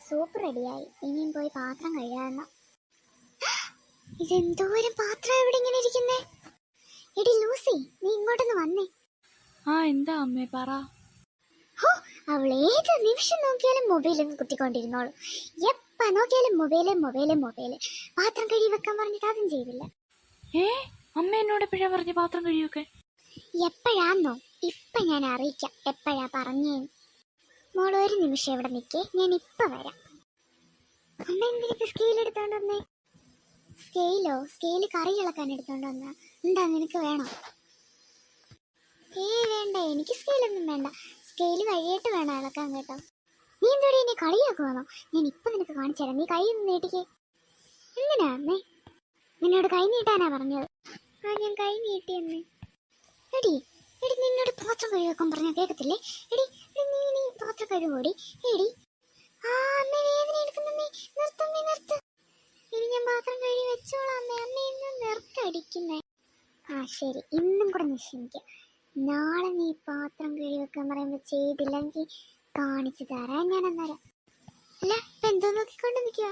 Soup റെഡിയായി. ഇനിയും പോയി പാത്രം കഴുകാണ്. ഇതെന്തോരം പാത്രം ഇവിടെ ഇങ്ങനെ ഇരിക്കുന്നേ? എടി ലൂസി, നീ ഇങ്ങോട്ടൊന്ന് വന്നേ. എന്താ അമ്മേ പറ. അവൾ ഏത് നിമിഷം നോക്കിയാലും മൊബൈലും കുത്തിക്കൊണ്ടിരുന്നോളൂ. എപ്പ നോക്കിയാലും മൊബൈല്. പാത്രം കഴുകി വെക്കാൻ പറഞ്ഞിട്ട് അതും ചെയ്തില്ല. അമ്മ എന്നോട് എപ്പോഴാ പറഞ്ഞ പാത്രം കഴുകിയൊക്കെ? എപ്പോഴാന്നോ? ഇപ്പൊ ഞാൻ അറിയിക്കാം എപ്പോഴാ പറഞ്ഞേന്ന്. മോൾ ഒരു നിമിഷം ഇവിടെ നിൽക്കേ, ഞാൻ ഇപ്പൊ വരാം. അമ്മ എന്തിനൊക്കെ സ്കെയിൽ എടുത്തോണ്ട് വന്നേ? സ്കെയില് കറി ഇളക്കാൻ എടുത്തോണ്ട് വന്ന. എന്താ നിനക്ക് വേണോ? വേണ്ട, എനിക്ക് സ്കെയിലൊന്നും വേണ്ട. സ്കെയില് കഴിയിട്ട് വേണം ഇളക്കാൻ കേട്ടോ. നീ എന്തോടെ എന്നെ കളിയാക്കുവാണോ? ഞാൻ ഇപ്പൊ നിനക്ക് കാണിച്ചു തരാം. നീ കൈ ഒന്ന് നീട്ടിക്കേ. എന്തിനാ അമ്മേ? നിന്നോട് കൈ നീട്ടാനാ പറഞ്ഞത്. ഞാൻ കൈ നീട്ടിയമ്മേ. എടി നിന്നോട് പാത്രം കഴുകാൻ പറഞ്ഞാൽ കേൾക്കത്തില്ലേ? എടി നീ പാത്രം കഴുകൂടി. എടി അമ്മ വേദന എടുക്കുന്നമ്മേ. നിർത്ത്. ഇനി ഞാൻ പാത്രം കഴുകി വെച്ചോളാം അമ്മേ. അമ്മ ഇന്ന് നിർത്തടിക്കുന്നേ. ശരി, ഇന്നും കൂടെ നിശ്ചയിക്കാം. നാളെ നീ പാത്രം കഴുകി വെക്കാൻ പറയുമ്പോൾ ചെയ്തില്ലെങ്കിൽ കാണിച്ചു തരാൻ ഞാൻ അന്നേരം. അല്ല ഇപ്പൊ എന്തോ നോക്കിക്കൊണ്ട് നിൽക്കുക?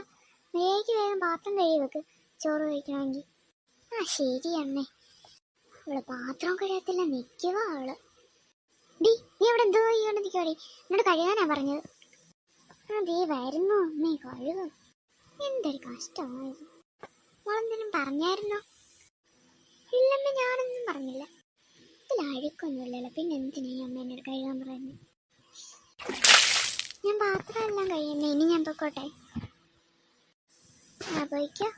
വേഗം പാത്രം കഴുകി വെക്ക്, ചോറ് കഴിക്കണമെങ്കിൽ. ശരി അമ്മേ. അവള് പാത്രം കഴിയത്തില്ല, നിൽക്കുക അവള്. നീ ഇവിടെ എന്തോ ചെയ്യോണ്ട് നിൽക്കുവാടി? എന്നോട് കഴുകാനാ പറഞ്ഞത്. അതേ വരുന്നു അമ്മേ, കഴുകും. എന്തൊരു കഷ്ടമായത്. മോളെന്തെങ്കിലും പറഞ്ഞായിരുന്നോ? ഇല്ലമ്മ, ഞാനൊന്നും പറഞ്ഞില്ല. ഇതിൽ അഴുക്കൊന്നുമില്ലല്ലോ, പിന്നെ എന്തിനാ അമ്മ എന്നോട് കഴുകാൻ പറയുന്നത്? ഞാൻ പാത്രം എല്ലാം കഴിയുന്നേ. ഇനി ഞാൻ പൊക്കോട്ടെ? പോയിക്കോ.